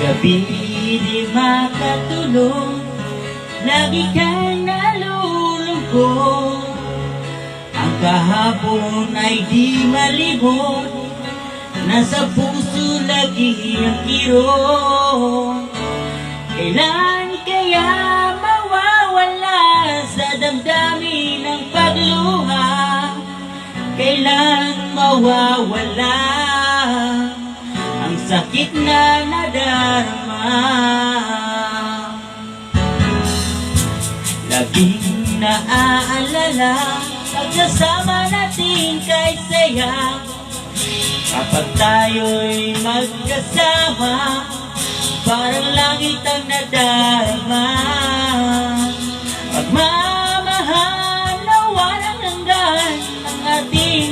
gabi di makatulog, lagi kang nalulungkot. Ang kahapon ay di malibot, nasa puso lagi ang kirot. Kailan kaya mawawala sa damdamin ng pagluha? Kailan mawawala ang sakit na nadarama? Laging naaalala pagsasama natin kay saya. Kapag tayo'y magkasama, parang langit ang nadarama.